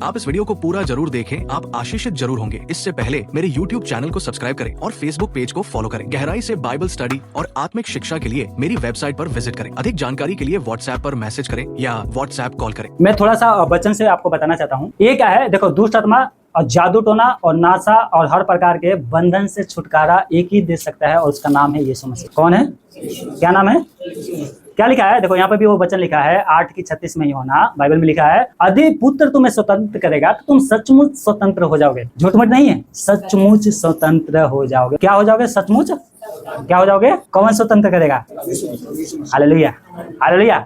आप इस वीडियो को पूरा जरूर देखें, आप आशीषित जरूर होंगे। इससे पहले मेरे YouTube चैनल को सब्सक्राइब करें और Facebook पेज को फॉलो करें। गहराई से बाइबल स्टडी और आत्मिक शिक्षा के लिए मेरी वेबसाइट पर विजिट करें। अधिक जानकारी के लिए WhatsApp पर मैसेज करें या WhatsApp कॉल करें। मैं थोड़ा सा वचन से आपको बताना चाहता हूँ। ये क्या है, देखो, दुष्ट आत्मा और जादू टोना और नासा और हर प्रकार के बंधन से छुटकारा एक ही दे सकता है और उसका नाम है यीशु मसीह। कौन है? क्या नाम है? क्या लिखा है? देखो, यहाँ पे भी वो वचन लिखा है 8:36 में यूहन्ना बाइबल में लिखा है, यदि पुत्र तुम्हें स्वतंत्र करेगा तो तुम सचमुच स्वतंत्र हो जाओगे। झूठ मूठ नहीं है, सचमुच स्वतंत्र हो जाओगे। क्या हो जाओगे? सचमुच क्या हो जाओगे? कौन स्वतंत्र करेगा? Hallelujah, hallelujah.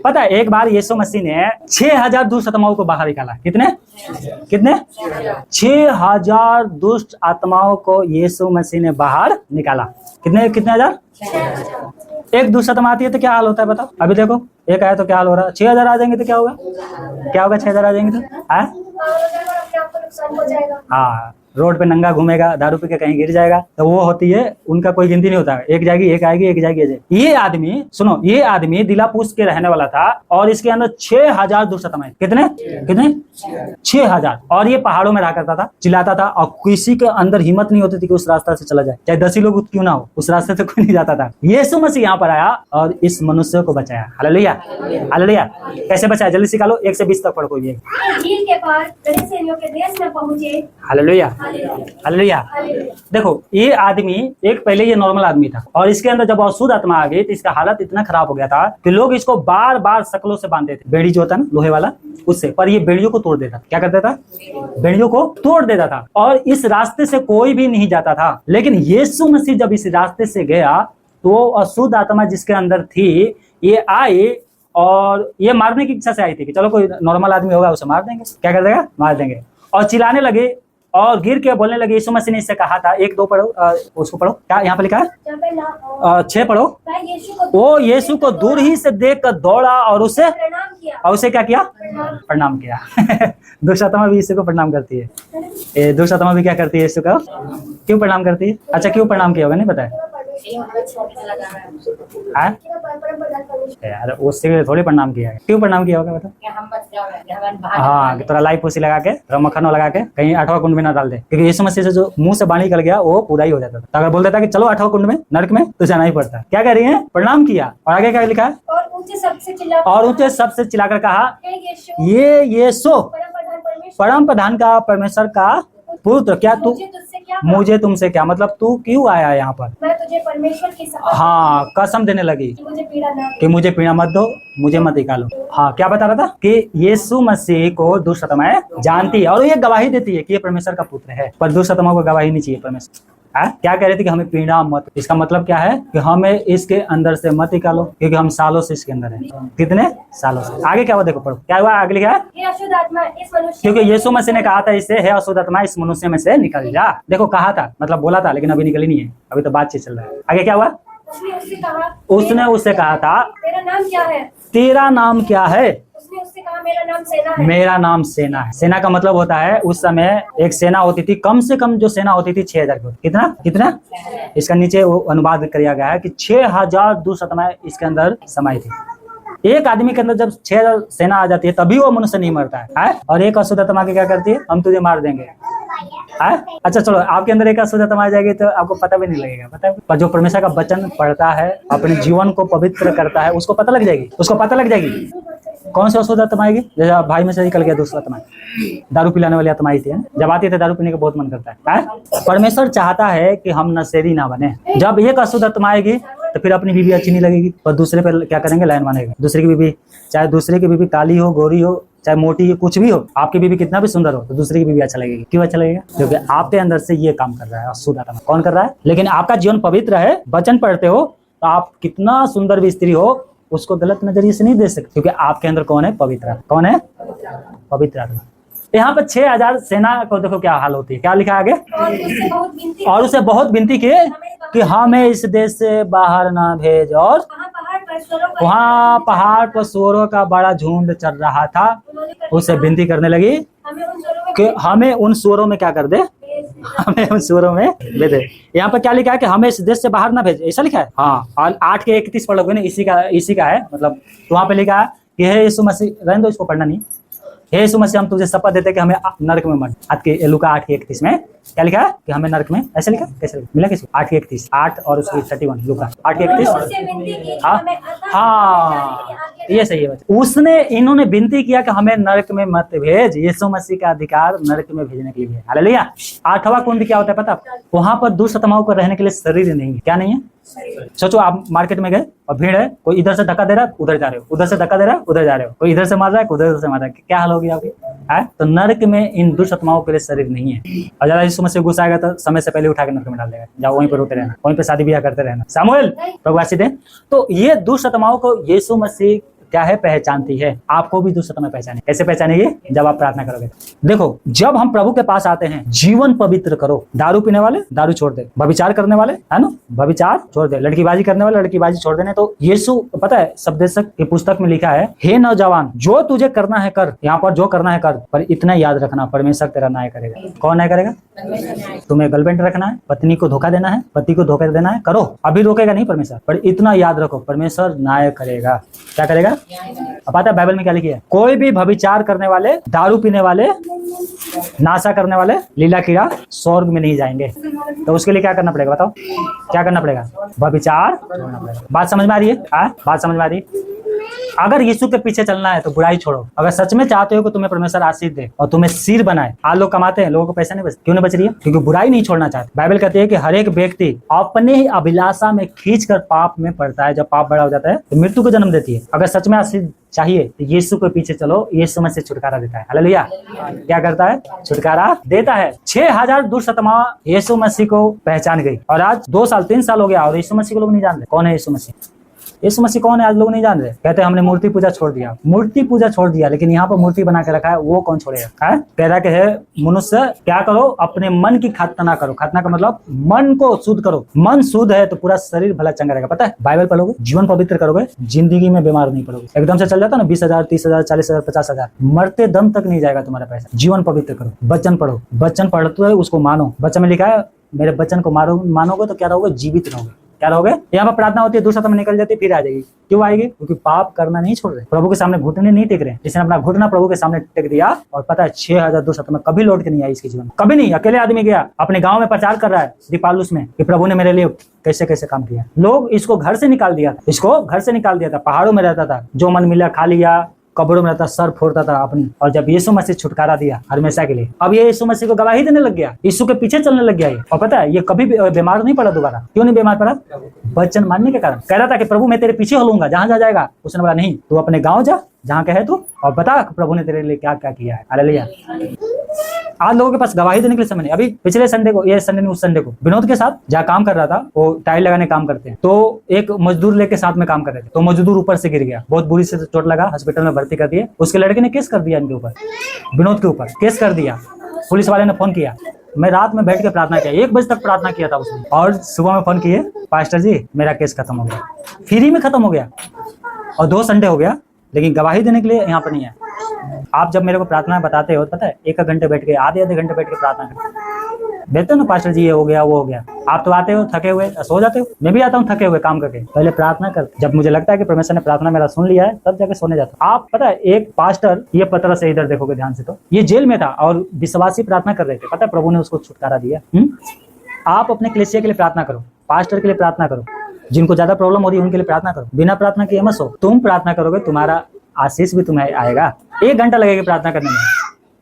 पता है, एक बार यीशु मसीह ने 6000 दुष्ट आत्माओं को बाहर निकाला। कितने 6000 दुष्ट आत्माओं को यीशु मसीह ने बाहर निकाला। कितने हजार? एक दुष्ट आत्मा आती है तो क्या हाल होता है बताओ। अभी देखो, एक आया तो क्या हाल हो रहा है। 6000 आ जाएंगे तो क्या होगा? 6000 आ जाएंगे तो हाँ, रोड पे नंगा घूमेगा, दारू पी के कहीं गिर जाएगा तो वो होती है, उनका कोई गिनती नहीं होता है। एक जाएगी, एक आएगी, एक जाएगी, एक जाएगी। ये आदमी, सुनो, ये आदमी दिलापूस के रहने वाला था और इसके अंदर 6000 दुष्ट आत्माएं। कितने 6000। और ये पहाड़ों में रहा करता था, चिल्लाता था और किसी के अंदर हिम्मत नहीं होती थी कि उस रास्ता से चला जाए, चाहे 10 ही लोग क्यों ना हो, उस रास्ते से कोई नहीं जाता था। यीशु मसीह यहाँ पर आया और इस मनुष्य को बचाया। Hallelujah, hallelujah. कैसे बचाया? जल्दी से निकालो, 1 से 20 तक पढ़ो कोई भी। Hallelujah, hallelujah. देखो, ये आदमी एक पहले ये नॉर्मल आदमी था और इसके अंदर जब अशुद्ध आत्मा आ गई तो इसका हालत इतना खराब हो गया था कि लोग इसको बार बार शकलों से बांधते थे। बेड़ी जो होता है ना, लोहे वाला, उससे, पर ये बेड़ियों को तोड़ देता। क्या करता था? बेड़ियों को तोड़ देता था और इस रास्ते से कोई भी नहीं जाता था। लेकिन यीशु मसीह जब इस रास्ते से गया तो अशुद्ध आत्मा जिसके अंदर थी ये आई और ये मारने की इच्छा से आई थी कि चलो कोई नॉर्मल आदमी होगा उसे मार देंगे। क्या कर देगा? मार देंगे। और चिल्लाने लगे और गिर के बोलने लगे। यीशु मसीह ने इससे कहा था, 1-2 पढ़ो, उसको पढ़ो। क्या यहाँ पे लिखा है? 6 पढ़ो। वो यीशु को दूर ही से देख कर दौड़ा और उसे क्या किया? प्रणाम किया। दुष्ट आत्मा भी यीशु को प्रणाम करती है। दुष्ट आत्मा भी क्या करती है? यीशु को क्यों प्रणाम करती है? अच्छा, क्यों प्रणाम किया होगा? नहीं पता है यार, उससे थोड़ी प्रणाम किया है। क्यों प्रणाम किया होगा बता? हाँ, थोड़ा लाई पोसी लगा के, मक्खन लगा के कहीं 8वां कुंड में ना डाल दे, क्योंकि यीशु मसीह से जो मुंह से बाणी निकल गया वो पूरा ही हो जाता था। तो अगर बोल देता कि चलो 8वां कुंड में, नरक में, तो जाना ही पड़ता। क्या कह रही है? प्रणाम किया। और आगे क्या लिखा है? और ऊंचे सबसे चिल्लाकर कहा, ये यीशु परम प्रधान का परमेश्वर का पुत्र, क्या तू मुझे तुमसे क्या मतलब? तू क्यों आया यहाँ पर? मैं तुझे परमेश्वर की हाँ, कसम देने लगी कि मुझे पीड़ा मत दो, मुझे मत निकालो। हाँ, क्या बता रहा था कि यीशु मसीह को दुष्ट आत्माएं जानती है और ये गवाही देती है कि ये परमेश्वर का पुत्र है, पर दुष्ट आत्माओं को गवाही नहीं चाहिए परमेश्वर। क्या कह रहे थे कि हमें पीड़ा मत। इसका मतलब क्या है कि हमें इसके अंदर से मत निकालो, क्योंकि हम सालों से इसके अंदर हैं। कितने सालों से? आगे क्या हुआ देखो, पढ़ो क्या हुआ। आगे लिखा है, क्योंकि यीशु मसीह ने कहा था इससे, हे अशुद्ध आत्मा इस मनुष्य में से निकल जा। देखो, कहा था मतलब बोला था, लेकिन अभी निकली नहीं है, अभी तो बातचीत चल रहा है। आगे क्या हुआ? उसने उससे कहा था, तेरा नाम क्या है? तेरा नाम क्या है? उससे कहा, मेरा नाम सेना है। मेरा नाम सेना है। सेना का मतलब होता है, उस समय एक सेना होती थी, कम से कम जो सेना होती थी 6000 की। कितना? इसका नीचे वो अनुवाद किया गया है कि 6000 दुष्ट आत्माएं इसके अंदर समाई थी। एक आदमी के अंदर जब 6000 सेना आ जाती है तभी वो मनुष्य नहीं मरता है? और एक अशुद्ध आत्मा की क्या करती है? हम तुझे मार देंगे। अच्छा चलो, आपके अंदर एक अशुद्ध आत्मा आ जाएगी तो आपको पता भी नहीं लगेगा, पता है? पर जो परमेश्वर का वचन पढ़ता है, अपने जीवन को पवित्र करता है, उसको पता लग जाएगी। कौन सी अशुद्ध आत्मा आएगी? जैसे भाई में से निकल गया दूसरा आत्मा, दारू पिलाने वाली आत्मा आई थी। जब आती है दारू पीने का बहुत मन करता है। परमेश्वर चाहता है कि हम नशेड़ी ना बने। जब एक अशुद्ध आत्मा आएगी तो फिर अपनी बीवी अच्छी नहीं लगेगी और दूसरे पे क्या करेंगे? लाइन मानेंगे। दूसरे की बीवी, चाहे दूसरे की बीवी काली हो, गोरी हो, चाहे मोटी हो, कुछ भी हो, आपकी बीवी कितना भी सुंदर हो तो दूसरे की बीवी अच्छा लगेगी। क्यों अच्छा लगेगा? क्योंकि आपके अंदर से ये काम कर रहा है अशुद्ध आत्मा। कौन कर रहा है? लेकिन आपका जीवन पवित्र है, वचन पढ़ते हो, तो आप कितना सुंदर भी स्त्री हो उसको गलत नजरिए से नहीं दे सकते, क्योंकि आपके अंदर कौन है? पवित्र। कौन है? पवित्र आत्मा। यहाँ पर 6000 सेना को देखो क्या हाल होती है। क्या लिखा आगे? और उसे बहुत विनती की कि हमें इस देश से बाहर ना भेज। और वहाँ पहाड़ पर सूअरों का बड़ा झुंड चल रहा था। उसे विनती करने लगी कि हमें उन सूअरों में क्या कर दे? हमें उन सूअरों में भेज दे। यहाँ पर क्या लिखा है कि हमें इस देश से बाहर ना भेज, ऐसा लिखा है। हाँ, और 8:31 पढ़ोगे ना, इसी का है मतलब। तो वहाँ पे लिखा है कि हे यीशु मसीह, रहने दो इसको पढ़ना नहीं। हे यीशु मसीह, हम तुझे शपथ देते हैं कि हमें नरक में मत। आज के लूका 8:31 में क्या लिखा है कि हमें नरक में, ऐसे लिखा, कैसे लिखा? मिला किसी 8:31, 8 और उसकी 31, लूका 8:31। हाँ, ये सही है। उसने, इन्होंने विनती किया कि हमें नरक में मत भेज। यीशु मसीह का अधिकार नरक में भेजने के लिए है। हालेलुया। 8वां कुंड क्या होता है पता? वहां पर दुष्ट आत्माओं को रहने के लिए शरीर नहीं है। क्या नहीं है? सोचो, आप मार्केट में गए और भीड़ है, कोई इधर से धक्का दे रहा है, उधर जा रहे हो, उधर से धक्का दे रहा है, उधर जा रहे हो, कोई इधर से मार रहा है, उधर से मार रहा है, क्या हाल होगी आपकी? तो नरक में इन दुष्ट आत्माओं के लिए शरीर नहीं है। और ज्यादा यीशु मसीह गुस्सा आएगा तो समय से पहले उठा के नरक में डाल देगा। जाओ वहीं पर रोते रहना, वहीं पर शादी ब्याह करते रहना। सामुएल प्रभुवासी दे। तो ये दुष्ट आत्माओं को यीशु मसीह क्या है? पहचानती है। आपको भी दुष्ट आत्मा पहचाने। कैसे पहचानेगी? जब आप प्रार्थना करोगे। देखो, जब हम प्रभु के पास आते हैं, जीवन पवित्र करो। दारू पीने वाले दारू छोड़ दे, व्यभिचार करने वाले, है ना, व्यभिचार छोड़ दे, लड़कीबाजी करने वाले लड़कीबाजी छोड़ देने। तो यीशु, पता है, शब्देशक की पुस्तक में लिखा है, हे नौजवान, जो तुझे करना है कर। यहाँ पर जो करना है कर, पर इतना याद रखना, परमेश्वर तेरा न्याय करेगा। कौन न्याय करेगा? तुम्हें गर्लफ्रेंड रखना है, पत्नी को धोखा देना है, पति को धोखा देना है, करो। अभी रोकेगा नहीं परमेश्वर, पर इतना याद रखो, परमेश्वर न्याय करेगा। क्या करेगा? अब पता है बाइबल में क्या लिखा है? कोई भी व्यभिचार करने वाले, दारू पीने वाले, नाशा करने वाले, लीला कीड़ा स्वर्ग में नहीं जाएंगे। तो उसके लिए क्या करना पड़ेगा? बताओ क्या करना पड़ेगा? व्यभिचार छोड़ना पड़ेगा। बात समझ में आ रही है? बात समझ में आ रही है? अगर यीशु के पीछे चलना है तो बुराई छोड़ो। अगर सच में चाहते हो कि तुम्हें परमेश्वर आशीष दे और तुम्हें सिर बनाए। आज लोग कमाते हैं, लोगों को पैसा नहीं बचता। क्यों नहीं बच रही है? क्योंकि बुराई नहीं छोड़ना चाहते। बाइबल कहती है कि हर एक व्यक्ति अपने ही अभिलाषा में खींचकर पाप में पड़ता है। जब पाप बड़ा हो जाता है तो मृत्यु को जन्म देती है। अगर सच में आशीष चाहिए तो यीशु के पीछे चलो। यीशु मसीह छुटकारा देता है। हालेलुया। क्या करता है? छुटकारा देता है। 6000 दुष्ट आत्मा यीशु मसीह को पहचान गई। और आज 2 साल 3 साल हो गया और यीशु मसीह को लोग नहीं जान रहे। कौन है यीशु मसीह? यीशु मसीह कौन है? आज लोग नहीं जान रहे। कहते हैं हमने मूर्ति पूजा छोड़ दिया। मूर्ति पूजा छोड़ दिया, लेकिन यहाँ पर मूर्ति बना के रखा है, वो कौन छोड़ेगा? कहता के है मनुष्य क्या करो? अपने मन की खतना करो। खतना का मतलब मन को शुद्ध करो। मन शुद्ध है तो पूरा शरीर भला चंगा रहेगा। पता है, बाइबल पढ़ोगे, जीवन पवित्र करोगे, जिंदगी में बीमार नहीं पड़ोगे। एकदम से चल जाता ना 20,000 30,000 40,000 50,000, मरते दम तक नहीं जाएगा तुम्हारा पैसा। जीवन पवित्र करो। वचन पढ़ो, वचन पढ़ते है उसको मानो। वचन में लिखा है मेरे वचन को मानोगे तो क्या रहोगे? जीवित रहोगे। क्या रहोगे? यहाँ पर प्रार्थना होती है, दुष्ट आत्मा निकल जाती, फिर आ जाएगी। क्यों आएगी? क्योंकि पाप करना नहीं छोड़ रहे, प्रभु के सामने घुटने नहीं टेक रहे। जिसने अपना घुटना प्रभु के सामने टेक दिया, और पता है 6000 दुष्ट आत्मा कभी लौट के नहीं आई इसके जीवन, कभी नहीं। अकेले आदमी गया, अपने गांव में प्रचार कर रहा है दीपालुस में कि प्रभु ने मेरे लिए कैसे कैसे काम किया। लोग इसको घर से निकाल दिया, इसको घर से निकाल दिया था। पहाड़ों में रहता था, जो मन मिला खा लिया, कब्रों में रहता, सर फोड़ता था अपनी। और जब यीशु मसीह छुटकारा दिया हमेशा के लिए, अब ये यीशु मसीह को गवाही देने लग गया, यीशु के पीछे चलने लग गया ये। और पता है ये कभी भी बीमार नहीं पड़ा दोबारा। क्यों नहीं बीमार पड़ा? वचन मानने के कारण। कह रहा था कि प्रभु मैं तेरे पीछे हलूंगा जहां जहां जाएगा। उसने बोला नहीं, तू अपने गाँव जा जहाँ कहे तू, और बता प्रभु ने तेरे लिए क्या क्या किया है। हालेलुया। आज लोगों के पास गवाही देने के लिए समय नहीं। अभी पिछले संडे को, ये संडे नहीं उस संडे को, विनोद के साथ जहाँ काम कर रहा था, वो टाइल लगाने काम करते हैं, तो एक मजदूर लेके साथ में काम कर रहे थे। तो मजदूर ऊपर से गिर गया, बहुत बुरी से चोट लगा, हॉस्पिटल में भर्ती कर दिए। उसके लड़के ने केस कर दिया इनके ऊपर, विनोद के ऊपर केस कर दिया। पुलिस वाले ने फोन किया, मैं रात में बैठ के प्रार्थना किया, 1 बजे तक प्रार्थना किया था उसने, और सुबह में फोन किए, पास्टर जी मेरा केस खत्म हो गया, फ्री में खत्म हो गया। और 2 संडे हो गया, लेकिन गवाही देने के लिए यहाँ पर नहीं है। आप जब मेरे को प्रार्थना बताते हो, पता है 1 घंटे बैठ के, आधे घंटे बैठ के प्रार्थना करते देते हो ना, पास्टर जी ये हो गया वो हो गया। आप तो आते हो थके हुए, सो जाते हो। मैं भी आता हूँ थके हुए काम करके। पहले प्रार्थना करते, जब मुझे लगता है कि परमेश्वर ने प्रार्थना मेरा सुन लिया है, तब जाके सोने जाता हूँ। आप पता है एक पास्टर, ये पतरस से इधर देखोगे ध्यान से, तो ये जेल में था और विश्वासी प्रार्थना कर रहे थे। पता है प्रभु ने उसको छुटकारा दिया। आप अपने कलीसिया के लिए प्रार्थना करो, पास्टर के लिए प्रार्थना करो, जिनको ज्यादा प्रॉब्लम हो रही है उनके लिए प्रार्थना करो। बिना प्रार्थना किए मत सो। तुम प्रार्थना करोगे, तुम्हारा आशीष भी तुम्हें आएगा। 1 घंटा लगेगा प्रार्थना करने में।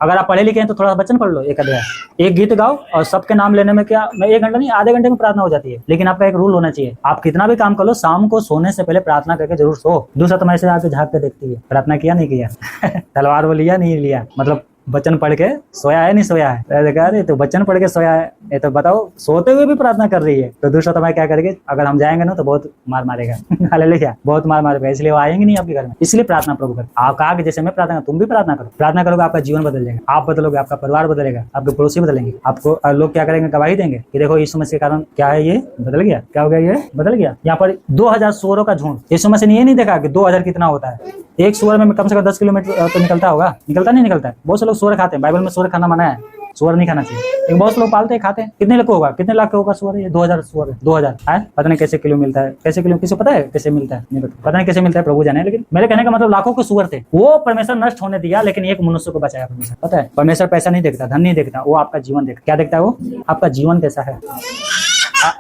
अगर आप पढ़े लिखे हैं तो थोड़ा वचन पढ़ लो, 1 अध्याय, एक गीत गाओ, और सबके नाम लेने में क्या, मैं 1 घंटा नहीं, आधे घंटे में प्रार्थना हो जाती है। लेकिन आपका एक रूल होना चाहिए, आप कितना भी काम कर लो, शाम को सोने से पहले प्रार्थना करके जरूर सो। दूसरा तो ऐसे आके झाँक के देखती है, प्रार्थना किया नहीं किया तलवार वो लिया नहीं लिया, मतलब वचन पढ़ के सोया है नहीं सोया है। अरे तो वचन पढ़ के सोया है, ये तो बताओ सोते हुए भी प्रार्थना कर रही है। तो दूसरा तुम्हारा क्या करेंगे, अगर हम जाएंगे ना तो बहुत मार मारेगा हालेलुया, बहुत मार मारेगा, इसलिए वो आएंगे नहीं आपके घर में। इसलिए प्रार्थना प्रभु कर। आप कहा कि जैसे मैं प्रार्थना, तुम भी प्रार्थना करो। प्रार्थना करोगे आपका जीवन बदल जाएगा, आप बदलोगे, आपका परिवार बदलेगा, आपके पड़ोसी बदलेंगे। आपको लोग क्या करेंगे, गवाही देंगे कि देखो यीशु मसीह के कारण क्या है, ये बदल गया। क्या हो गया? ये बदल गया। यहाँ पर 2000 सूअरों का झुंड, यीशु मसीह ने ये नहीं देखा कि 2000 कितना होता है। एक सूअर में कम से कम 10 किलोमीटर तो निकलता होगा, निकलता नहीं निकलता है। बहुत से लोग सूअर खाते हैं, बाइबल में सूअर खाना मना है। सुअर नहीं खाना चाहिए। एक बहुत लोग पालते हैं, खाते हैं। कितने लाख होगा, कितने लाख का होगा सुअर? ये 2000 सुअर है, 2000 है। पता नहीं कैसे किलो मिलता है, कैसे किलो किसी पता है कैसे मिलता है? नहीं पता नहीं कैसे मिलता है, प्रभु जाने। लेकिन मेरे कहने का मतलब लाखों के सुअर थे, वो परमेश्वर नष्ट होने दिया, लेकिन एक मनुष्य को बचाया परमेश्वर। पता है परमेश्वर पैसा नहीं देखता, धन नहीं देखता, वो आपका जीवन देखता। क्या देखता है वो? आपका जीवन कैसा है।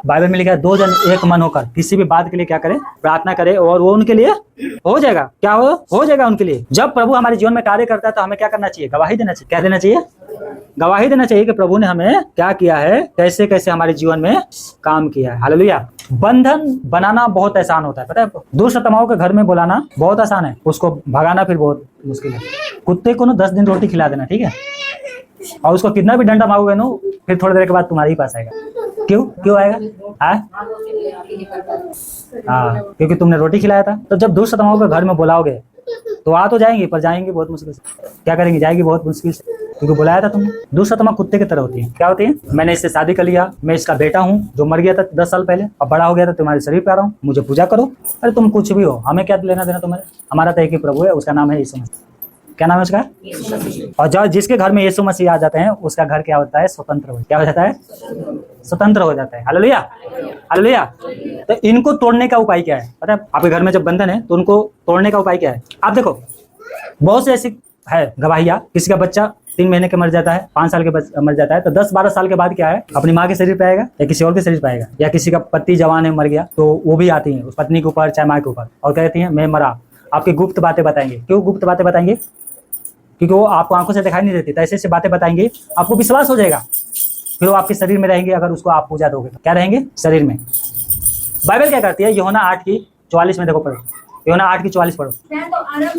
बाइबल में लिखा है 2 जन एक मन होकर किसी भी बात के लिए क्या करें, प्रार्थना करें, और वो उनके लिए हो जाएगा। क्या हो जाएगा उनके लिए। जब प्रभु हमारे जीवन में कार्य करता है तो हमें क्या करना चाहिए? गवाही देना चाहिए। क्या देना चाहिए? गवाही देना चाहिए कि प्रभु ने हमें क्या किया है, कैसे कैसे हमारे जीवन में काम किया है। हालेलुया। बंधन बनाना बहुत आसान होता है, पता है। दुष्ट आत्माओं के घर में बुलाना बहुत आसान है, उसको भगाना फिर बहुत मुश्किल है। कुत्ते को ना 10 दिन रोटी खिला देना, ठीक है, और उसको कितना भी डंडा मारोगे ना, फिर थोड़ी देर के बाद तुम्हारे ही पास आएगा। क्यों आएगा? क्योंकि तुमने रोटी खिलाया था। तो जब दुष्ट आत्माओं को घर में बुलाओगे तो आ तो जाएंगी, पर जाएंगी बहुत मुश्किल से। क्या करेंगी? जाएगी बहुत मुश्किल से, क्योंकि बुलाया था तुमने। दुष्ट आत्मा कुत्ते की तरह होती है। क्या होती है? मैंने इससे शादी कर लिया, मैं इसका बेटा हूँ जो मर गया था 10 साल पहले, अब बड़ा हो गया था, तुम्हारे शरीर पे आ रहा हूँ, मुझे पूजा करो। अरे तुम कुछ भी हो, हमें क्या लेना देना तुम्हारे। हमारा तो एक ही प्रभु है, उसका नाम है यीशु मसीह। क्या नाम है उसका? और जब जिसके घर में यीशु मसीह आ जाते हैं उसका घर क्या होता है? स्वतंत्र। क्या हो जाता है? स्वतंत्र हो जाता है। Hallelujah, hallelujah. तो इनको तोड़ने का उपाय क्या है? पता है आपके घर में जब बंधन है तो उनको तोड़ने का उपाय क्या है? आप देखो बहुत से ऐसी है गवाहियां। किसी का बच्चा 3 महीने के मर जाता है, 5 साल के मर जाता है, तो 10-12 साल के बाद क्या है? अपनी माँ के शरीर पे आएगा या किसी और के शरीर पे आएगा। या किसी का पति जवान है, मर गया, तो वो भी आती है उस पत्नी के ऊपर चाहे माँ के ऊपर, और कहती है मैं मरा। आपकी गुप्त बातें बताएंगे। क्यों गुप्त बातें बताएंगे? क्योंकि वो आपको आंखों से दिखाई नहीं देती, तो ऐसे ऐसे बातें बताएंगे, आपको विश्वास हो जाएगा, फिर वो आपके शरीर में रहेंगे। अगर उसको आप पूजा दोगे तो क्या रहेंगे? शरीर में। बाइबल क्या करती है? यूहन्ना 8:44 में देखो, पढ़ो। यूहन्ना 8:44 पढ़ो।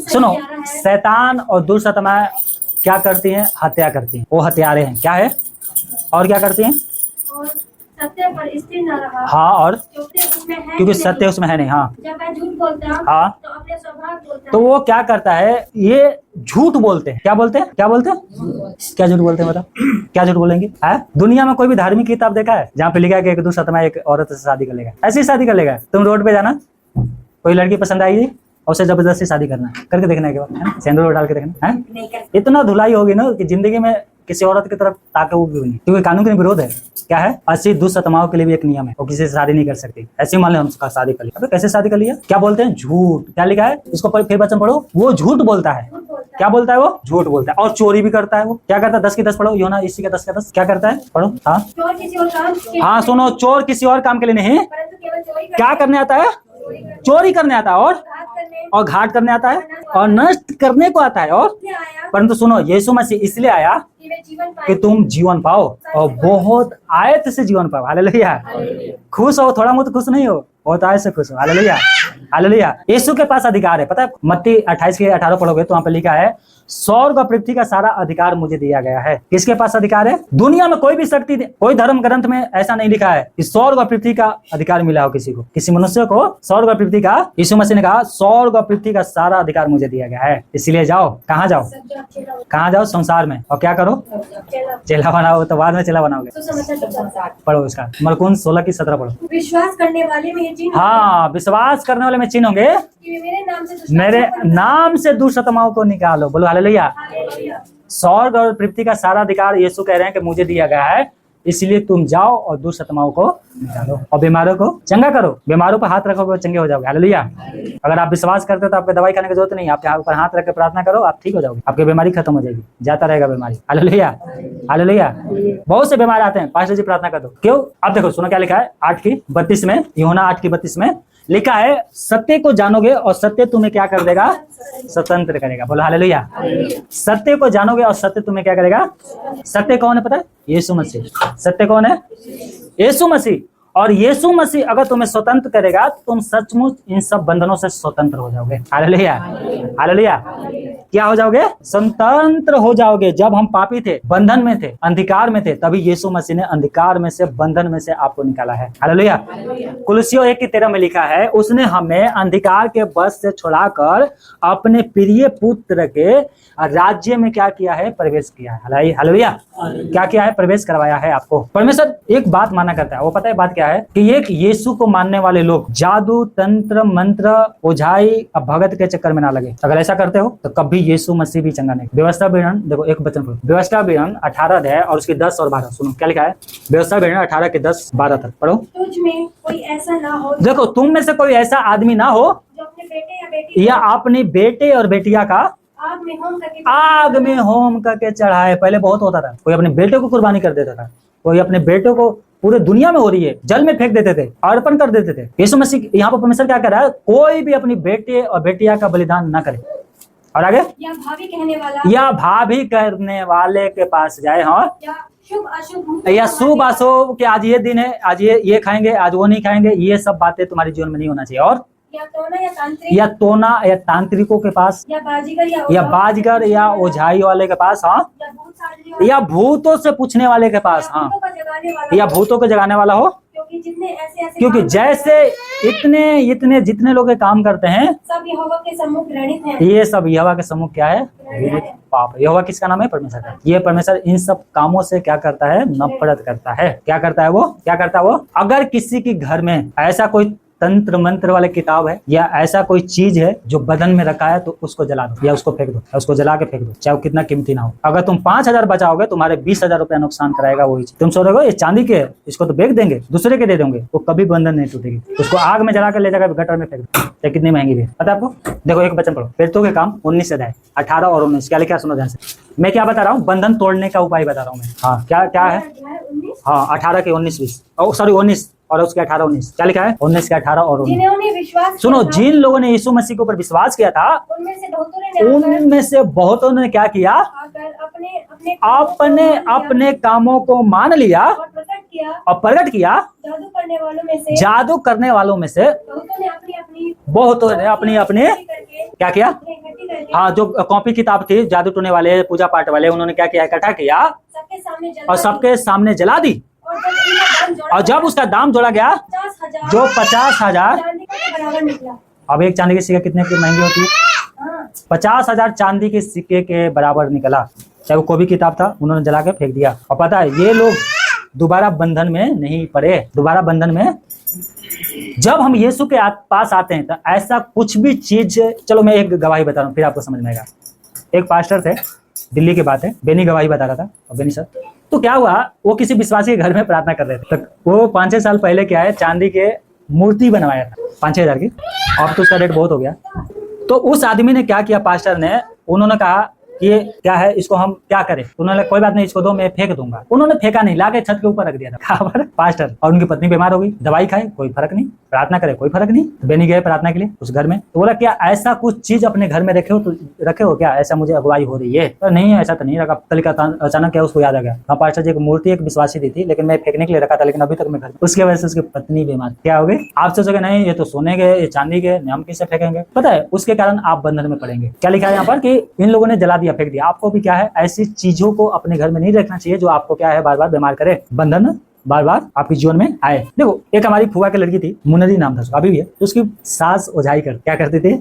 सुनो, शैतान और दुष्ट आत्मा क्या करती हैं? हत्या करती हैं। वो हत्यारे हैं। क्या है? और क्या करती हैं? सत्य पर स्थिर न रहा। हाँ, और क्योंकि सत्य उसमें है नहीं। हाँ, जब वह झूठ बोलता हाँ, तो अपने स्वभाव बोलता। तो वो क्या करता है? ये झूठ बोलते हैं। क्या बोलते हैं? क्या बोलते हैं? क्या झूठ बोलते हैं? बताओ क्या झूठ बोलेंगे? है दुनिया में कोई भी धार्मिक किताब देखा है जहाँ पे लिखा है कि एक दुष्ट आत्मा एक औरत से शादी कर लेगा? ऐसी शादी कर लेगा? तुम रोड पे जाना, कोई लड़की पसंद आएगी और उसे जबरदस्ती शादी करना, करके देखना के बाद, है सिंदूर डाल के देखना है। इतना धुलाई होगी ना कि जिंदगी में किसी औरत की तरफ ताके वो भी नहीं, क्योंकि कानून के विरोध है। क्या है? ऐसी दुष्ट आत्माओं के लिए भी एक नियम है, वो किसी से शादी नहीं कर सकती। ऐसे मान लो हम शादी कर लिया, कैसे शादी कर लिया? क्या बोलते हैं? झूठ। क्या लिखा है? इसको फिर वचन पढ़ो। वो झूठ बोलता है। क्या बोलता है? वो झूठ बोलता है, और चोरी भी करता है। वो क्या करता है? 10 की 10 पढ़ो। यूहन्ना इसी का 10 का 10 क्या करता है? पढ़ो। हाँ, चोर किसी और काम के लिए हाँ, सुनो, चोर किसी और काम के लिए नहीं, परंतु केवल चोरी क्या करने आता है? चोरी करने आता है, और घाट करने आता है, और नष्ट करने को आता है। और आया परंतु सुनो, यीशु मसीह इसलिए आया कि वे जीवन कि पाए। तुम जीवन पाओ, और बहुत आयत से जीवन पाओ। हालेलुया। खुश हो, थोड़ा बहुत खुश नहीं हो, बहुत आयत से खुश हो। Hallelujah, hallelujah. यीशु के पास अधिकार है। पता है मत्ती 28:18 पढ़ोगे तो वहां पे लिखा है स्वर्ग और पृथ्वी का सारा अधिकार मुझे दिया गया है। किसके पास अधिकार है? दुनिया में कोई भी शक्ति, कोई धर्म ग्रंथ में ऐसा नहीं लिखा है कि स्वर्ग और पृथ्वी का अधिकार मिला हो किसी को, किसी मनुष्य को स्वर्ग और पृथ्वी का। यीशु मसीह ने कहा स्वर्ग और पृथ्वी का सारा अधिकार मुझे दिया गया है, इसलिए जाओ। कहाँ जाओ? कहाँ जाओ? संसार में। और क्या करो? चेला बनाओ। तो बाद में चेला बनाओगे। पढ़ो उसका मरकुन 16:17 पढ़ो। विश्वास करने वाले में ये चिन्ह हाँ, विश्वास करने वाले में चिन्ह होंगे, कि मेरे नाम से दुष्ट आत्माओं को निकालो। बोलो हालेलुया। स्वर्ग और पृथ्वी का सारा अधिकार यीशु कह रहे हैं कि मुझे दिया गया है, इसलिए तुम जाओ और दुष्ट आत्माओं को निकालो और बीमारों को चंगा करो। बीमारों पर हाथ रखोगे चंगे हो जाओगे। हालेलुया। अगर आप विश्वास करते हो तो आपको दवाई खाने की जरूरत नहीं, आपके ऊपर हाथ रख के प्रार्थना करो, आप ठीक हो जाओगे, आपकी बीमारी खत्म हो जाएगी, जाता रहेगा बीमारी। Hallelujah, hallelujah. बहुत से बीमार आते हैं, पास्टर जी प्रार्थना कर दो। क्यों? आप देखो, सुनो क्या लिखा है 8:32 में, यूहन्ना 8:32 में लिखा है सत्य को जानोगे और सत्य तुम्हें क्या कर देगा? स्वतंत्र करेगा। बोलो हालेलुया। सत्य को जानोगे और सत्य तुम्हें क्या करेगा? सत्य कौन है पता है? यीशु मसीह। सत्य कौन है? यीशु मसीह। और यीशु मसीह अगर तुम्हें स्वतंत्र करेगा तो तुम सचमुच इन सब बंधनों से स्वतंत्र हो जाओगे। Hallelujah, hallelujah. क्या हो जाओगे? स्वतंत्र हो जाओगे। जब हम पापी थे, बंधन में थे, अंधकार में थे, तभी यीशु मसीह ने अंधकार में से, बंधन में से आपको निकाला है। हालेलुया। कुलुस्सियों 1:13 में लिखा है उसने हमें अंधकार के बस से छुड़ाकर अपने प्रिय पुत्र के राज्य में क्या किया है? प्रवेश किया है। हालेलुया। क्या किया है? प्रवेश करवाया है आपको। परमेश्वर एक बात माना करता है, वो पता है बात क्या है? कि एक यीशु को मानने वाले लोग जादू, तंत्र, मंत्र, ओझाई और भगत के चक्कर में ना लगे। अगर ऐसा करते हो तो कभी यीशु मसीह भी चंगा नहीं। व्यवस्था विवरण देखो, एक वचन पढ़ो, व्यवस्था विवरण 18 अध्याय और उसके 10 और 12 सुनो क्या लिखा है। व्यवस्था विवरण 18 के 10-12 तक पढ़ो। तुझ में कोई ऐसा ना हो देखो, तुम में से कोई ऐसा आदमी ना हो जो अपने बेटे या बेटी या अपने बेटे और बेटिया का आग में होम करके चढ़ाए। पहले बहुत होता था, कोई अपने बेटे को कुर्बानी कर देता था, कोई अपने बेटे को पूरे दुनिया में हो रही है जल में फेंक देते थे, अर्पण कर देते थे। यीशु मसीह यहाँ पर परमेश्वर क्या कर रहा है, कोई भी अपनी बेटे और बेटिया का बलिदान ना करे। और आगे, या भाभी कहने वाला या भाभी करने वाले के पास जाए, हाँ, या शुभ अशुभ या शुभ अशुभ कि आज ये दिन है, आज ये खाएंगे, आज वो नहीं खाएंगे, ये सब बातें तुम्हारे जीवन में नहीं होना चाहिए। और या तोना या तांत्रिकों के पास, या बाजीगर या ओझाई वाले के पास, हाँ, या भूतों से पूछने वाले के पास, हाँ, या भूतों को जगाने वाला हो। क्योंकि जैसे इतने जितने लोग ये काम करते हैं सब यहोवा के सम्मुख घृणित हैं। ये सब यहोवा के सम्मुख क्या है, घृणित पाप। यहोवा किसका नाम है, परमेश्वर का। ये परमेश्वर इन सब कामों से क्या करता है, नफरत करता है। क्या करता है वो, अगर किसी के घर में ऐसा कोई तंत्र मंत्र वाले किताब है या ऐसा कोई चीज है जो बदन में रखा है, तो उसको जला दो या उसको फेंक दो, या उसको जला के फेंक दो, चाहे वो कितना कीमती ना हो। अगर तुम 5,000 बचाओगे, तुम्हारे 20,000 रुपया नुकसान कराएगा वही चीज। तुम सोचोगे ये चांदी के है, इसको तो बेच देंगे, दूसरे के दे देंगे, वो कभी बंधन नहीं टूटेगी। उसको आग में जला कर ले जाकर गटर में फेंक दो, चाहे कितनी महंगी भी। पता है आपको। देखो एक वचन पढ़ो, प्रेरितों के काम 19 अध्याय 18 और 19 क्या लिखा है, सुनो ध्यान से। मैं क्या बता रहा हूँ, बंधन तोड़ने का उपाय बता रहा हूँ मैं। हाँ, क्या है, हाँ, 18 के 19-20, सॉरी 19 और उसके 18-19 क्या लिखा है, 19 के 18 और 19। सुनो, जिन लोगों ने यीशु मसीह के ऊपर विश्वास किया था, उनमें से बहुतों ने क्या किया, अपने कामों को मान लिया और प्रकट किया। जादू करने वालों में से बहुतों ने अपनी क्या किया, हाँ, जो कॉपी किताब थी, जादू टोने वाले, पूजा पाठ वाले, उन्होंने क्या किया, इकट्ठा किया और सबके सामने जला दी। और जब उसका दाम जोड़ा गया, जो 50,000, अब एक चांदी के सिक्के कितने की महंगी होती है, 50,000 चांदी के सिक्के के बराबर निकला। चाहे वो कोई भी किताब था, उन्होंने जला के फेंक दिया। और पता है, ये लोग दोबारा बंधन में नहीं पड़े। दोबारा बंधन में जब हम यीशु के पास आते हैं, तो ऐसा कुछ भी चीज, चलो मैं एक गवाही बता रहा हूँ, फिर आपको समझ में आएगा। एक पास्टर थे, दिल्ली की बात है, बेनी गवाही बता रहा था। और बेनी सर, तो क्या हुआ, वो किसी विश्वासी के घर में प्रार्थना कर रहे थे। तो वो 5-6 साल पहले क्या है, चांदी के मूर्ति बनवाया था 5-6 हज़ार की। अब तो उसका रेट बहुत हो गया। तो उस आदमी ने क्या किया, पास्टर ने, उन्होंने कहा ये क्या है, इसको हम क्या करें। उन्होंने कोई बात नहीं, इसको दो, मैं फेंक दूंगा। उन्होंने फेंका नहीं, लाके छत के ऊपर रख दिया था पास्टर। और उनकी पत्नी बीमार हो गई, दवाई खाए कोई फर्क नहीं, प्रार्थना करे कोई फर्क नहीं। तो बेनी गए प्रार्थना के लिए उस घर में, तो बोला क्या ऐसा कुछ चीज अपने घर में रखे हो क्या, ऐसा मुझे अगुवाई हो रही है। तो नहीं, ऐसा तो नहीं रखा। कल का अचानक क्या उसको याद आ गया, हाँ पास्टर जी एक मूर्ति एक विश्वासी दी थी, लेकिन मैं फेंकने के लिए रखा था, लेकिन अभी तक मैं घर। उसकी वजह से उसकी पत्नी बीमार। क्या हो गई, आप सोचोगे नहीं ये तो सोने के, ये चांदी के, हम किससे फेंकेंगे। पता है, उसके कारण आप बंधन में पड़ेंगे। क्या लिखा है यहाँ पर कि इन लोगों ने जला दिया, फेंक दिया। आपको भी क्या है, ऐसी चीजों को अपने घर में नहीं रखना चाहिए जो आपको क्या है, बार बार बीमार करे, बंधन बार बार आपके जीवन में आए। देखो, एक हमारी फुआ की लड़की थी, मुनरी नाम था उसका, अभी भी है। तो उसकी सास ओझाई क्या करती थी,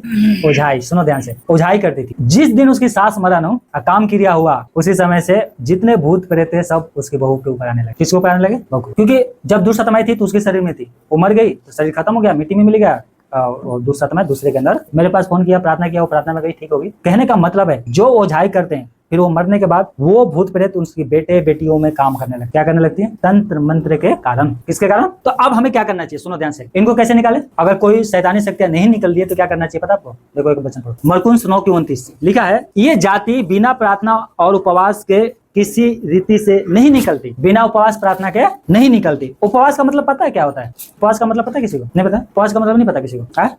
ओझाई, सुनो ध्यान से, ओझाई करती थी। जिस दिन उसकी सास मरा ना, काम क्रिया हुआ, उसी समय से जितने भूत प्रेत थे सब उसकी बहू के ऊपर आने लगे। किसके ऊपर आने लगे, बहू। क्योंकि जब दुष्टतमाई थी तो उसके शरीर में थी, वो मर गई तो शरीर खत्म हो गया, मिट्टी में मिल गया, और दुष्टतमाई दूसरे के अंदर। मेरे पास फोन किया, प्रार्थना किया, वो प्रार्थना में गई, ठीक होगी। कहने का मतलब है, जो ओझाई करते हैं, फिर वो मरने के बाद वो भूत प्रेत उसकी बेटे बेटियों में काम करने लगते। क्या करने लगती है, तंत्र मंत्र के कारण। किसके कारण। तो अब हमें क्या करना चाहिए, सुनो ध्यान से, इनको कैसे निकाले। अगर कोई शैतानी शक्तियां नहीं निकल दिए तो क्या करना चाहिए पता आपको। देखो एक वचन पढ़ो, मरकुस 9:29 लिखा है, ये जाति बिना प्रार्थना और उपवास के किसी रीति से नहीं निकलती। बिना उपवास प्रार्थना के नहीं निकलती। उपवास का मतलब पता है क्या होता है, उपवास का मतलब पता है किसी को, नहीं पता। उपवास का मतलब नहीं पता किसी को है?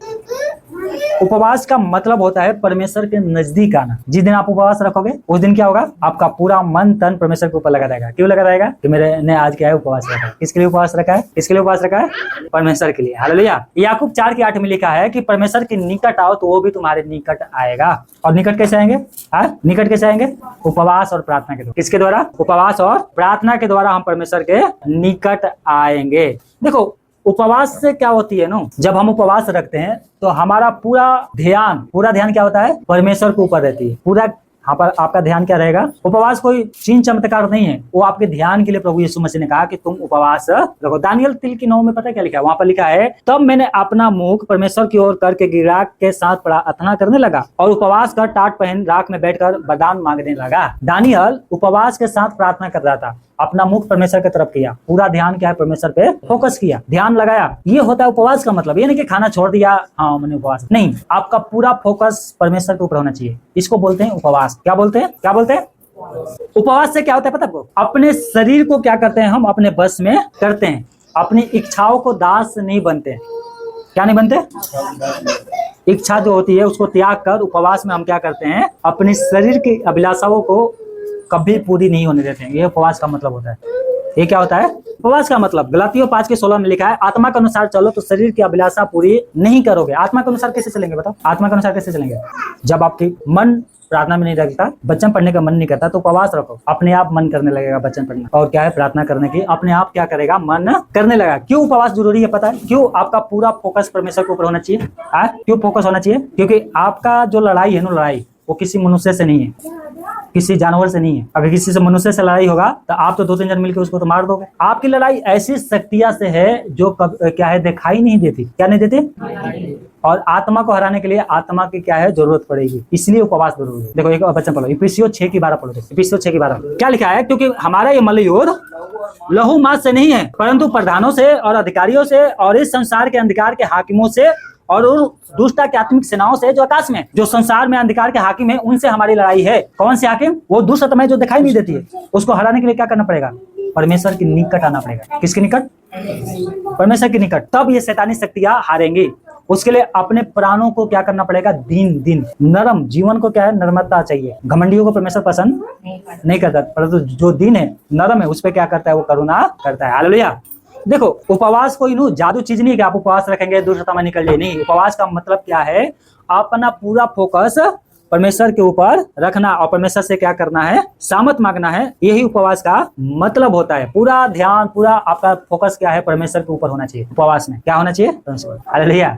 उपवास का मतलब होता है परमेश्वर के नजदीक आना। जिस दिन आप उपवास रखोगे उस दिन क्या होगा, आपका पूरा मन तन परमेश्वर के ऊपर लगा रहेगा। क्यों लगा रहेगा, कि मेरे ने आज क्या है, उपवास रखा है। किसके लिए उपवास रखा है, किसके लिए उपवास रखा है, परमेश्वर के लिए। हालेलुया। याकूब 4:8 में लिखा है कि परमेश्वर के निकट आओ तो वो भी तुम्हारे निकट आएगा। और निकट कैसे आएंगे, निकट कैसे आएंगे, उपवास और प्रार्थना के द्वारा। किसके द्वारा, उपवास और प्रार्थना के द्वारा हम परमेश्वर के निकट आएंगे। देखो उपवास से क्या होती है ना, जब हम उपवास रखते हैं तो हमारा पूरा ध्यान क्या होता है, परमेश्वर के ऊपर रहती है। पूरा यहाँ पर आपका ध्यान क्या रहेगा? उपवास कोई चीन चमत्कार नहीं है, वो आपके ध्यान के लिए प्रभु यीशु मसीह ने कहा कि तुम उपवास रखो। दानियल 3:9 में पता है क्या लिखा है? वहां पर लिखा है, तब मैंने अपना मुख परमेश्वर की ओर करके गिराक के साथ प्रार्थना करने लगा और उपवास कर टाट पहन राख में बैठकर वरदान मांगने लगा। दानियल उपवास के साथ प्रार्थना कर रहा था, अपना मुख परमेश्वर की तरफ किया, पूरा ध्यान क्या है? परमेश्वर पे फोकस किया, ध्यान लगाया। ये होता है उपवास का मतलब। ये नहीं कि खाना छोड़ दिया, हाँ मैंने उपवास नहीं, आपका पूरा फोकस परमेश्वर के ऊपर होना चाहिए। इसको बोलते हैं उपवास। क्या बोलते हैं? क्या बोलते हैं? उपवास से क्या होता है पता है आपको? अपने शरीर को क्या करते हैं हम? अपने बस में करते हैं, अपनी इच्छाओं को दास नहीं बनते। क्या नहीं बनते? इच्छा जो होती है उसको त्याग कर उपवास में हम क्या करते हैं? अपने शरीर की अभिलाषाओं को कभी पूरी नहीं होने देते हैं। ये उपवास का मतलब होता है। ये क्या होता है? उपवास का मतलब गलातियों 5:16 में लिखा है, आत्मा के अनुसार चलो तो शरीर की अभिलाषा पूरी नहीं करोगे। आत्मा के अनुसार कैसे चलेंगे बताओ? आत्मा के अनुसार कैसे चलेंगे? जब आपकी मन प्रार्थना में नहीं लगता, वचन पढ़ने का मन नहीं करता, तो उपवास रखो, अपने आप मन करने लगेगा वचन पढ़ने और क्या है? प्रार्थना करने की अपने आप क्या करेगा? मन करने लगा। क्यों उपवास जरूरी है पता है? क्यों? आपका पूरा फोकस परमेश्वर के ऊपर होना चाहिए। क्यों फोकस होना चाहिए? क्योंकि आपका जो लड़ाई है ना, लड़ाई वो किसी मनुष्य से नहीं है, किसी जानवर से नहीं है। अगर किसी से मनुष्य से लड़ाई होगा तो आप तो 2-3 जन मिलकर उसको तो मार दोगे। आपकी लड़ाई ऐसी शक्तियां से है जो क्या है? दिखाई नहीं देती। क्या नहीं देती? और आत्मा को हराने के लिए आत्मा की क्या है? जरूरत पड़ेगी, इसलिए उपवास जरूरी है। देखो एक वचन पढ़ो, इफिसियों 6:12 पढ़ो। इफिसियों 6:12 क्या लिखा है? क्योंकि हमारा ये मल्लयुद्ध लहू मांस से नहीं है, परंतु प्रधानों से और अधिकारियों से और इस संसार के अंधकार के हाकिमों से और उन दुष्टता की आत्मिक सेनाओं से जो आकाश में, जो संसार में अंधकार के हाकिम है, उनसे हमारी लड़ाई है। कौन से हाकिम? वो दुष्ट आत्माएं जो दिखाई नहीं देती है। उसको हराने के लिए क्या करना पड़ेगा? परमेश्वर के निकट आना पड़ेगा। किसके निकट? परमेश्वर के निकट। तब ये शैतानी शक्तियां हारेंगी। उसके लिए अपने प्राणों को क्या करना पड़ेगा? दिन दिन नरम जीवन को क्या है? नर्मता चाहिए। घमंडियों को परमेश्वर पसंद नहीं करता, परंतु जो दिन है नरम है उस पर क्या करता है? वो करुणा करता है। हालेलुया। देखो उपवास कोई जादू चीज नहीं है कि आप उपवास रखेंगे दुष्ट आत्मा निकल जाए। नहीं, उपवास का मतलब क्या है? अपना पूरा फोकस परमेश्वर के ऊपर रखना और परमेश्वर से क्या करना है? सामर्थ मांगना है। यही उपवास का मतलब होता है। पूरा ध्यान, पूरा आपका फोकस क्या है? परमेश्वर के ऊपर होना चाहिए। उपवास में क्या होना चाहिए? Hallelujah,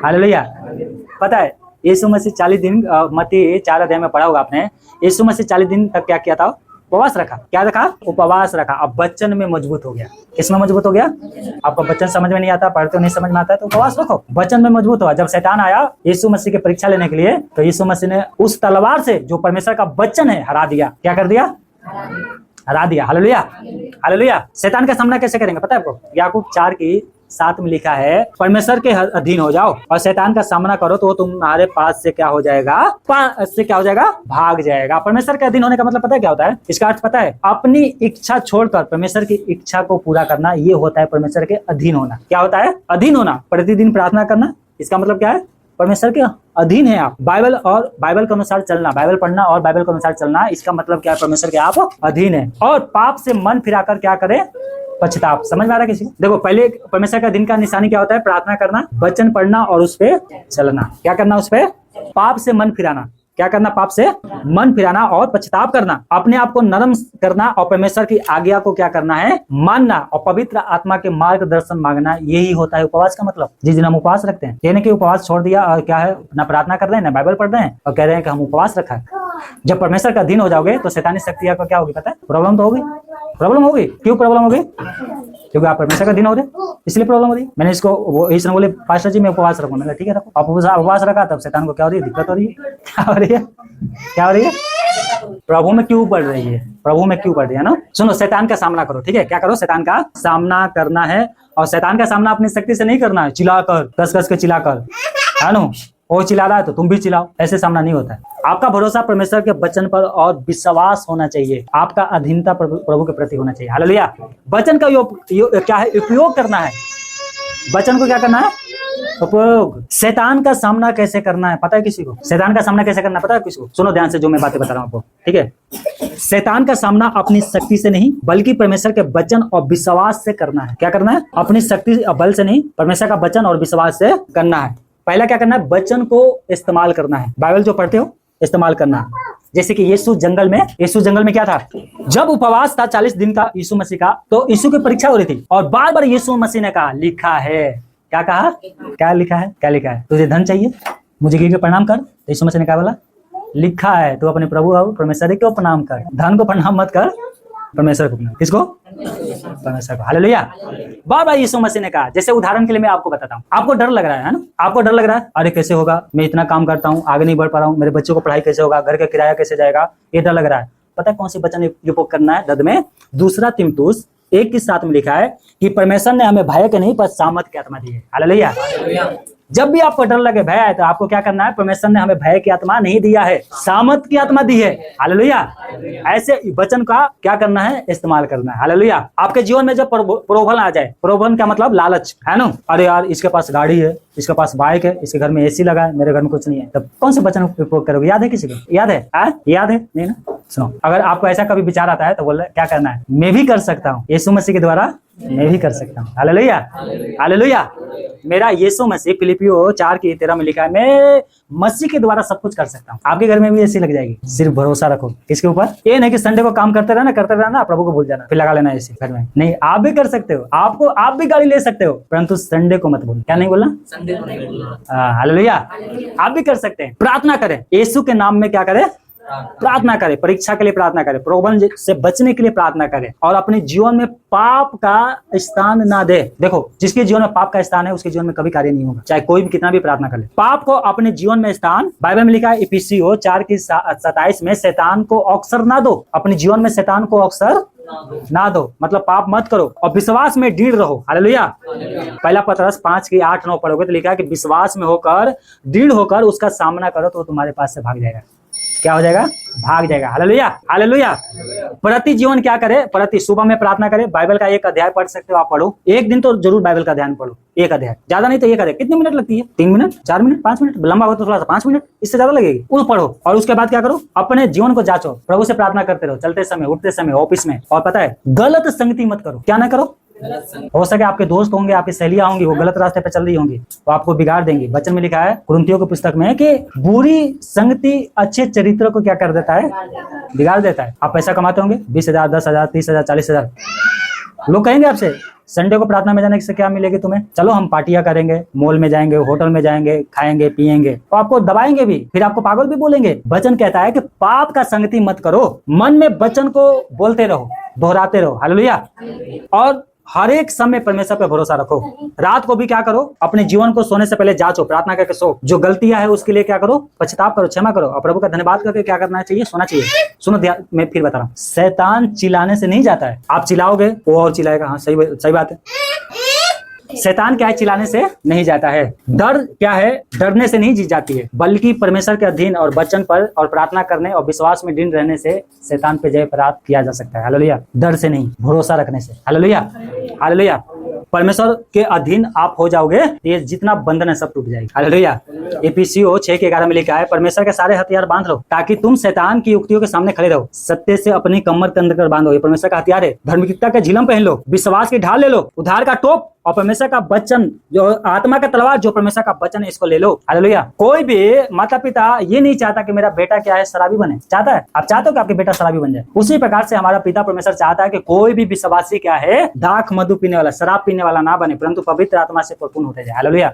hallelujah. पता है यीशु मसीह 40 दिन, मत्ती 4 अध्याय में पढ़ा होगा आपने, यीशु मसीह 40 दिन तक क्या किया था? उपवास रखा। क्या रखा? उपवास रखा। अब वचन में मजबूत हो गया। किसमें मजबूत हो गया? आपको वचन समझ में नहीं आता, पढ़ते हो नहीं समझ में आता है तो उपवास रखो, वचन में मजबूत हो। जब शैतान आया यीशु मसीह की परीक्षा लेने के लिए, तो यीशु मसीह ने उस तलवार से जो परमेश्वर का वचन है हरा दिया। क्या कर दिया? हरा दिया। Hallelujah, hallelujah. शैतान का सामना कैसे करेंगे पता है आपको? याकूब 4:7 में लिखा है, परमेश्वर के अधीन हो जाओ और शैतान का सामना करो तो वो तुम्हारे पास से क्या हो जाएगा? भाग जाएगा। परमेश्वर के अधीन होने का मतलब पता है क्या होता है? इसका अर्थ पता है? अपनी इच्छा छोड़कर परमेश्वर की इच्छा को पूरा करना, ये होता है परमेश्वर के अधीन होना। क्या होता है? अधीन होना। प्रतिदिन प्रार्थना करना, इसका मतलब क्या है? परमेश्वर के अधीन है आप। बाइबल और बाइबल के अनुसार चलना, बाइबल पढ़ना और बाइबल के अनुसार चलना, इसका मतलब क्या है? परमेश्वर के आप अधीन है। और पाप से मन फिराकर क्या करें? पश्चाताप। समझ में आ रहा है किसी को? देखो पहले परमेश्वर का दिन का निशानी क्या होता है? प्रार्थना करना, वचन पढ़ना और उस पे चलना। क्या करना? उस पे पाप से मन फिराना। क्या करना? पाप से मन फिराना और पश्चाताप करना, अपने आप को नरम करना और परमेश्वर की आज्ञा को क्या करना है? मानना और पवित्र आत्मा के मार्गदर्शन मांगना। यही होता है उपवास का मतलब। जिस दिन हम उपवास रखते हैं, यानी कि उपवास छोड़ दिया और क्या है? ना प्रार्थना कर रहे हैं, ना बाइबल पढ़ रहे हैं और कह रहे हैं कि हम उपवास रखा है। जब परमेश्वर का अधीन हो जाओगे तो शैतानी शक्तियां को क्या होगी पता है? प्रॉब्लम तो होगी। प्रॉब्लम होगी। क्यों प्रॉब्लम होगी? क्योंकि आप परमेश्वर का दिन हो रहे, इसलिए प्रॉब्लम हो रही। मैंने इसको वो इसने बोले पास्टर जी मैं उपवास रखूं। मैंने ठीक है रखो। आप उपवास रखा तब शैतान को क्या हो रही है? दिक्कत हो रही है। क्या हो रही है? क्या हो रही है? प्रभु में क्यों बढ़ रही है? प्रभु में क्यों बढ़ रही है ना? सुनो, शैतान का सामना करो। ठीक है, क्या करो? शैतान का सामना करना है। और शैतान का सामना अपनी शक्ति से नहीं करना है, चिल्लाकर, कस के चिल्लाकर, है ना? वो चिल्ला रहा है तो तुम भी चिल्लाओ। ऐसे सामना नहीं होता है। आपका भरोसा परमेश्वर के वचन पर और विश्वास होना चाहिए। आपका अधीनता प्रभु के प्रति होना चाहिए। हालेलुया। वचन का क्या है? उपयोग करना है। वचन को क्या करना है? उपयोग। शैतान का सामना कैसे करना है पता है किसी को? शैतान का सामना कैसे करना पता है किसी को? सुनो ध्यान से जो मैं बातें बता रहा हूं आपको, ठीक है? शैतान का सामना अपनी शक्ति से नहीं बल्कि परमेश्वर के वचन और विश्वास से करना है। क्या करना है? अपनी शक्ति और बल से नहीं, परमेश्वर का वचन और विश्वास से करना है। पहला क्या करना है? वचन को इस्तेमाल करना है। बाइबल जो पढ़ते हो इस्तेमाल करना है। जैसे कि यीशु जंगल में क्या था? जब उपवास था 40 दिन का यीशु मसीह का, तो यीशु की परीक्षा हो रही थी और बार बार यीशु मसीह ने कहा, लिखा है। क्या कहा? क्या लिखा है? क्या लिखा है? तुझे धन चाहिए, मुझे गिर के प्रणाम कर। यीशु मसीह ने क्या बोला? लिखा है, तो अपने प्रभु और परमेश्वर को प्रणाम कर, धन को प्रणाम मत कर, परमेश्वर को प्रणाम। किसको? परमेश्वर को। हालेलुया। बार बार यीशु मसीह ने कहा, जैसे उदाहरण के लिए मैं आपको बताता हूँ, आपको डर लग रहा है ना, आपको डर लग रहा है, अरे कैसे होगा, मैं इतना काम करता हूँ, आगे नहीं बढ़ पा रहा हूँ, मेरे बच्चों को पढ़ाई कैसे होगा, घर का किराया कैसे जाएगा, ये डर लग रहा है। पता है कौन सी वचन उपयोग करना है दर्द में? 2 तीमुथियुस 1:7 में लिखा है कि परमेश्वर ने हमें भय के नहीं पर सामर्थ की आत्मा दी है। हालेलुया। जब भी आपको डर लगे, भय आए, तो आपको क्या करना है? परमेश्वर ने हमें भय की आत्मा नहीं दिया है, सामर्थ की आत्मा दी है। हालेलुया। ऐसे वचन का क्या करना है? इस्तेमाल करना है। हालेलुया। आपके जीवन में जब प्रलोभन आ जाए, प्रलोभन का मतलब लालच है ना, अरे यार इसके पास गाड़ी है, इसके पास बाइक है, इसके घर में एसी लगा है, मेरे घर में कुछ नहीं है, तब कौन से वचन उपयोग करोगे? याद है किसी को? याद है? याद है? नहीं ना? सुनो, अगर आपको ऐसा कभी विचार आता है तो बोल क्या करना है? मैं भी कर सकता हूँ, यीशु मसीह के द्वारा मैं भी कर सकता हूँ। हालेलुया। हालेलुया। मेरा यीशु मसीह फिलिपियो 4:13 में लिखा है, मैं मसीह के द्वारा सब कुछ कर सकता हूँ। आपके घर में भी एसी लग जाएगी, सिर्फ भरोसा रखो। किसके ऊपर? ये नहीं कि संडे को काम करते रहना, प्रभु को भूल जाना, फिर लगा लेना एसी घर में। नहीं, आप भी कर सकते हो, आप भी गाड़ी ले सकते हो, परंतु संडे को मत भूलना। क्या नहीं बोलना? संडे को नहीं बोलना। हालेलुया। आप भी कर सकते हैं। प्रार्थना करें, यीशु के नाम में क्या करें? प्रार्थना करें, परीक्षा के लिए प्रार्थना करें, प्रलोभन से बचने के लिए प्रार्थना करें, और अपने जीवन में पाप का स्थान ना दे। देखो, जिसके जीवन में पाप का स्थान है उसके जीवन में कभी कार्य नहीं होगा, चाहे कोई भी कितना भी प्रार्थना कर ले। पाप को अपने जीवन में स्थान, बाइबल में लिखा है इफिसियों 4:27 में, शैतान को अवसर ना दो। अपने जीवन में शैतान को अवसर ना दो, मतलब पाप मत करो, और विश्वास में दृढ़ रहो। हालेलुया। पहला पतरस 5:8-9 पढ़ोगे तो लिखा है कि विश्वास में होकर, दृढ़ होकर उसका सामना करो तो तुम्हारे पास से भाग जाएगा। क्या हो जाएगा? भाग जाएगा। हालेलुया। हालेलुया। प्रति जीवन क्या करे? प्रति सुबह में प्रार्थना करे, बाइबल का 1 अध्याय पढ़ सकते हो आप, पढ़ो एक दिन तो जरूर बाइबल का अध्ययन पढ़ो, 1 अध्याय, ज्यादा नहीं तो 1 अध्याय। कितने मिनट लगती है? 3 मिनट, 4 मिनट, 5 मिनट, लंबा हो तो थोड़ा सा 5 मिनट, इससे ज्यादा लगेगी, वो पढ़ो। और उसके बाद क्या करो? अपने जीवन को जांचो, प्रभु से प्रार्थना करते रहो, चलते समय, उठते समय, ऑफिस में। और पता है, गलत संगति मत करो। क्या ना करो? हो सके आपके दोस्त होंगे, आपकी सहेलियां होंगी, वो गलत रास्ते पे चल रही होंगी, वो आपको बिगाड़ देंगी। वचन में लिखा है कुरिन्थियों की पुस्तक में कि बुरी संगति अच्छे चरित्र को क्या कर देता है? बिगाड़ देता है। आप पैसा कमाते होंगे, 20,000, 10,000, 30,000, 40,000, लोग कहेंगे आपसे संडे को प्रार्थना में जाने से क्या मिलेगी तुम्हें? चलो हम पार्टियां करेंगे, मॉल में जाएंगे, होटल में जाएंगे, खाएंगे पिएंगे, तो आपको दबाएंगे भी, फिर आपको पागल भी बोलेंगे। वचन कहता है कि पाप का संगति मत करो, मन में वचन को बोलते रहो, दोहराते रहो। हालेलुया। और हर एक समय परमेश्वर पे भरोसा रखो। रात को भी क्या करो? अपने जीवन को सोने से पहले जांचो, प्रार्थना करके सो। जो गलतियां है उसके लिए क्या करो? पश्चाताप करो, क्षमा करो, और प्रभु का धन्यवाद करके क्या करना चाहिए? सोना चाहिए। सुनो ध्यान, मैं फिर बता रहा हूँ, शैतान चिल्लाने से नहीं जाता है। आप चिल्लाओगे वो और चिल्लाएगा। हाँ, सही बात है। शैतान क्या है? चिल्लाने से नहीं जाता है। डर क्या है? डरने से नहीं जीत जाती है, बल्कि परमेश्वर के अधीन और वचन पर और प्रार्थना करने और विश्वास में दृढ़ रहने से शैतान पे जय प्राप्त किया जा सकता है। हालेलुया। डर से नहीं, भरोसा रखने से। हालेलुया। हालेलुया। परमेश्वर के अधीन आप हो जाओगे, ये जितना बंधन है सब टूट जाएगी। हालेलुया। इफिसियों 6:11 में लिखा है, परमेश्वर के सारे हथियार बांध लो ताकि तुम शैतान की युक्तियों के सामने खड़े रहो। सत्य से अपनी कमर के अंदर कर बांधो, ये परमेश्वर का हथियार है। धार्मिकता का झिलम पहन लो, विश्वास की ढाल ले लो, उद्धार का टोप और परमेश्वर का वचन, जो आत्मा का तलवार, जो परमेश्वर का वचन है, इसको ले लो। हालेलुया। कोई भी माता पिता ये नहीं चाहता कि मेरा बेटा क्या है? शराबी बने। चाहता है? आप चाहते हो कि आपके बेटा शराबी बन जाए? उसी प्रकार से हमारा पिता परमेश्वर चाहता है कि कोई भी विश्वासी क्या है? दाख मधु पीने वाला, शराब पीने वाला ना बने, परंतु पवित्र आत्मा से परिपूर्ण होते जाए। हालेलुया।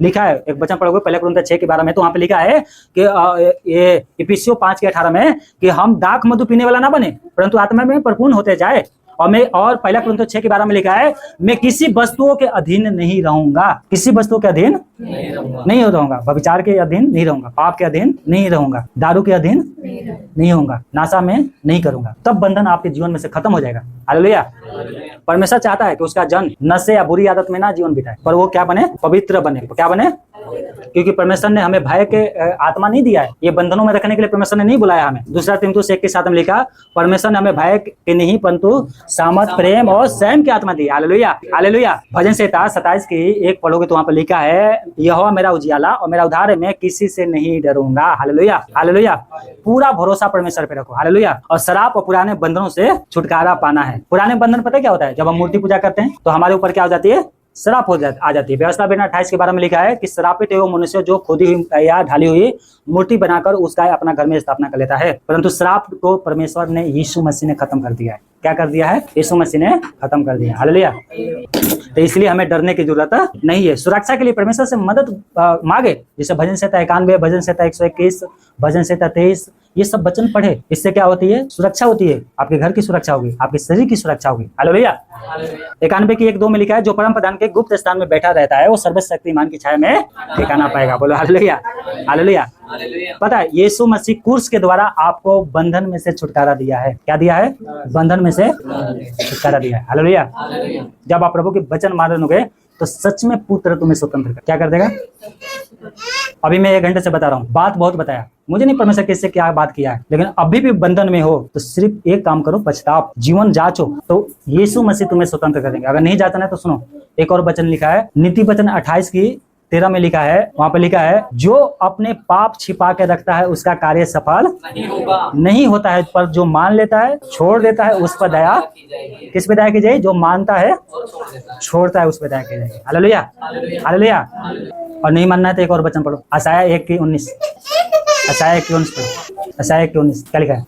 लिखा है, एक वचन पढ़ोगे 1 कुरिन्थियों 6:12 में, तो वहां पे लिखा है कि ये इफिसियों 5:18 में कि हम दाख मधु पीने वाला ना बने, परंतु आत्मा में परिपूर्ण होते जाए। और 1 कुरिन्थियों 6:12 में लिखा है, मैं किसी वस्तुओं के अधीन नहीं रहूंगा। किसी वस्तुओं के अधीन नहीं रहूंगा। व्यभिचार के अधीन नहीं रहूंगा, पाप के अधीन नहीं रहूंगा, दारू के अधीन नहीं होऊंगा, नाशा में नहीं करूंगा। तब बंधन आपके जीवन में से खत्म हो जाएगा। हालेलुया। परमेश्वर चाहता है कि उसका जन नशे या बुरी आदत में ना जीवन बिताए, पर वो क्या बने? पवित्र बने। क्या बने? क्योंकि परमेश्वर ने हमें भय के आत्मा नहीं दिया है, ये बंधनों में रखने के लिए परमेश्वर ने नहीं बुलाया हमें। 2 तीमुथियुस 1:7 में लिखा, परमेश्वर ने हमें भय के नहीं परंतु सामर्थ, प्रेम और संयम की आत्मा दी। हालेलुया। हालेलुया। भजन संहिता 27:1 पढ़ोगे तो वहां पर लिखा है, यहोवा मेरा उजियाला और मेरा उद्धार है, मैं किसी से नहीं डरूंगा। हालेलुया। हालेलुया। पूरा भरोसा परमेश्वर पे रखो। हालेलुया। और शराब और पुराने बंधनों से छुटकारा पाना है। पुराने बंधन पता क्या होता है? जब हम मूर्ति पूजा करते हैं तो हमारे ऊपर क्या हो जाती है? श्राप आ जाती है। व्यवस्था बिना 28 के बारे में लिखा है कि श्रापित एवं मनुष्य जो खोदी हुई या ढाली हुई मूर्ति बनाकर उसका अपना घर में स्थापना कर लेता है, परंतु श्राप को परमेश्वर ने, यीशु मसीह ने खत्म कर दिया है। क्या कर दिया है? यीशु मसीह ने खत्म कर दिया। हालेलुया। तो इसलिए हमें डरने की जरूरत नहीं है। सुरक्षा के लिए परमेश्वर से मदद मांगे, जैसे भजन संहिता 91, भजन संहिता 121, भजन संहिता 23, ये सब वचन पढ़े। इससे क्या होती है? सुरक्षा होती है। आपके घर की सुरक्षा होगी, आपके शरीर की सुरक्षा होगी। हालेलुया। 91 की 1:2 में लिखा है, जो परम प्रधान के गुप्त स्थान में बैठा रहता है वो सर्वशक्तिमान की छाया में ठिकाना पाएगा। बोलो हालेलुया, हालेलुया। पता है यीशु मसीह क्रूस के द्वारा आपको बंधन में से छुटकारा दिया है। क्या दिया है? बंधन में से छुटकारा दिया है। हालेलुया। जब आप प्रभु के वचन मानोगे तो सच में पुत्र तुम्हें स्वतंत्र क्या कर देगा। अभी मैं 1 घंटे से बता रहा हूँ, बात बहुत बताया, मुझे नहीं परमेश्वर किससे क्या बात किया है, लेकिन अभी भी बंधन में हो तो सिर्फ एक काम करो, पछताओ, जीवन जांचो, तो यीशु मसीह तुम्हें स्वतंत्र कर देंगे। अगर नहीं जांचना है तो सुनो, एक और वचन लिखा है, नीति वचन 28:13 में लिखा है, वहां पे लिखा है, जो अपने पाप छिपा के रखता है उसका कार्य सफल नहीं होता है, पर जो मान लेता है, छोड़ देता है, उस पर दया, किस पे दया की जाए? जो मानता है छोड़ता है उस पर दया की जाएगी। Hallelujah, hallelujah. और नहीं मानना है तो एक और वचन पढ़ो, यशायाह 1:19, यशायाह 1:19 पढ़ो, यशायाह 1:19 क्या लिखा है?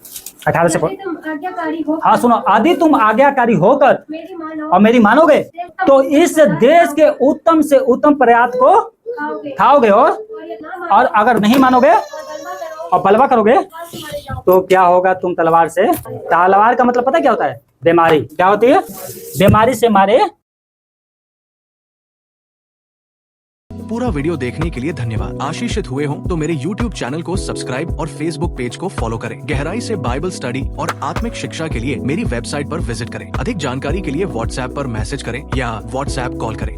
18 से पढ़ो। तुम आज्ञाकारी हो, हाँ सुनो, आदि तुम आज्ञाकारी होकर मेरी मानो और मेरी मानोगे तो इस देश के उत्तम से उत्तम पर्याप्त को खाओगे, और अगर नहीं मानोगे और बलवा करोगे तो क्या होगा? तुम तलवार से, तलवार का मतलब पता क्या होता है? बीमारी। क्या होती है? बीमारी से मारे। पूरा वीडियो देखने के लिए धन्यवाद। आशीषित हुए हो तो मेरे YouTube चैनल को सब्सक्राइब और Facebook पेज को फॉलो करें। गहराई से बाइबल स्टडी और आत्मिक शिक्षा के लिए मेरी वेबसाइट पर विजिट करें। अधिक जानकारी के लिए WhatsApp पर मैसेज करें या WhatsApp कॉल करें।